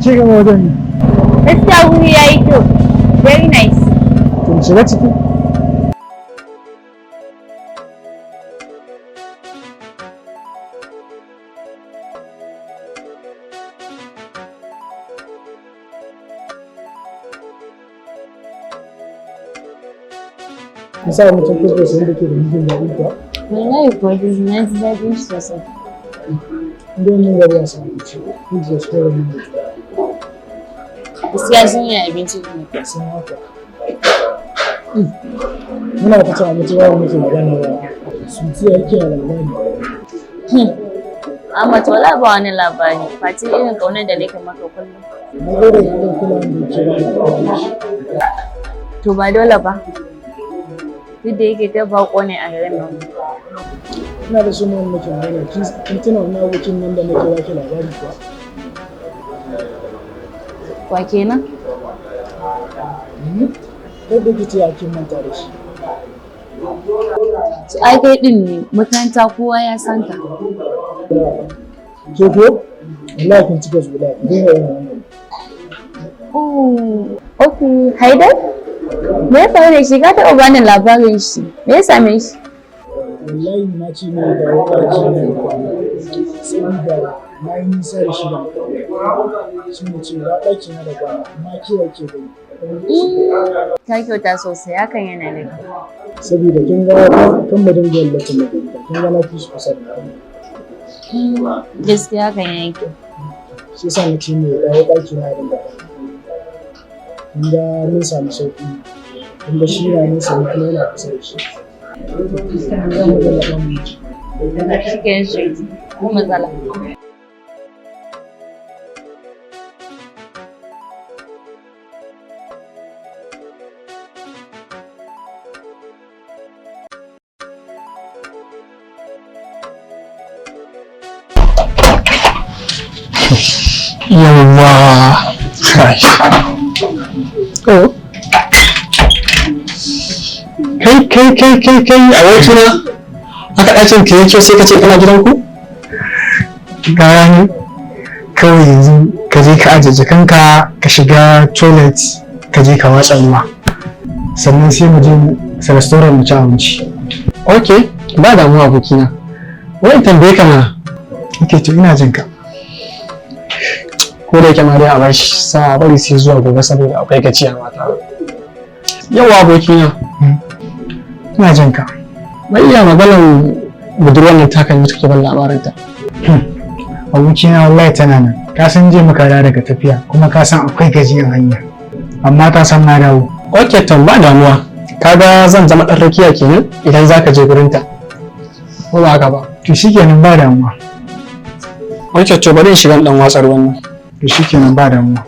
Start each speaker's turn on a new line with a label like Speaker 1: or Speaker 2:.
Speaker 1: ci gaba wajen ne.
Speaker 2: Gaskiya wuri yayi kyau. Very nice.
Speaker 1: To shiga ciki. Misali mutum kuskure sai da ke da mutum da ita.
Speaker 2: Wallahi kuwa dai na ji daɗin shi sosai.
Speaker 1: Idan mun gari ya samu ci, kun ji shi da mun.
Speaker 2: Gaskiya sun yi abinci ne.
Speaker 1: Sun haka. Muna ta cin abinci ba muke magana ba. Sun ce yake a labari.
Speaker 2: Amma to wala ba wani labari. Fati irin ƙaunar da nake maka kullum.
Speaker 1: Na gode da kula da ke ba.
Speaker 2: To ba dole ba. Duk da yake ta bako ne a garin nan.
Speaker 1: Ina da sunan muke magana. Kin tuna wani abokin nan da nake baki labari kuwa?
Speaker 2: Wa kenan?
Speaker 1: Kai da kike yakin manta da shi.
Speaker 2: Ai kai din ne makaranta kowa ya san ka.
Speaker 1: Ke ko? Wallahi kin cika zuwa. Dai wannan.
Speaker 2: Oh, okay. Haidar? Me ya faru da shi? Ka taɓa bani labarin shi. Me ya same shi?
Speaker 1: Wallahi na ce ne da wakaci ne saboda na yi nisa da shi da shi ne ce ya ɗauki na da kwana amma kewa ke gani.
Speaker 2: Ta kyauta sosai hakan yana da kyau.
Speaker 1: Saboda kin ga kan mu dinga yallatin da kin ga na fi shi kusa da
Speaker 2: Gaskiya hakan yana kyau.
Speaker 1: shi yasa na ce ne ya dawo ɗaki na dinga kin ga mun samu sauƙi kin ga shi na nisa ne kuma yana kusa da shi.
Speaker 2: Cikin shi, mu matsala.
Speaker 3: Yawwa, kai. Oh. Kai a wajena aka ɗakin ka yake sai ka ce kana gidan ku?
Speaker 1: Gani kawai yanzu ka je ka ajiye jakanka ka shiga toilet ka je ka watsa ruwa sannan sai mu je restaurant mu ci abinci.
Speaker 3: Ok, ba damuwa abokina. Wai tambaye ka mana.
Speaker 1: Ok to ina jin ka.
Speaker 3: Ko da yake ma dai a bar shi sa bari sai zuwa gobe saboda akwai gaciya mata. Yawa abokina.
Speaker 1: Ina jin ka.
Speaker 3: Bai iya maganar budurwar nan ta kan yi take ban labarin ta.
Speaker 1: Abokina wallahi tana nan. Ka san je muka dawo daga tafiya kuma ka san akwai gajiyan hanya. Amma ta san na dawo.
Speaker 3: Ok, to ba damuwa. Kaga zan zama ɗan rakiya kenan idan zaka je gurin ta. Ko ba haka ba?
Speaker 1: To shikenan ba damuwa.
Speaker 3: Ok, to bari in shiga ɗan watsar wannan.
Speaker 1: To shikenan ba damuwa.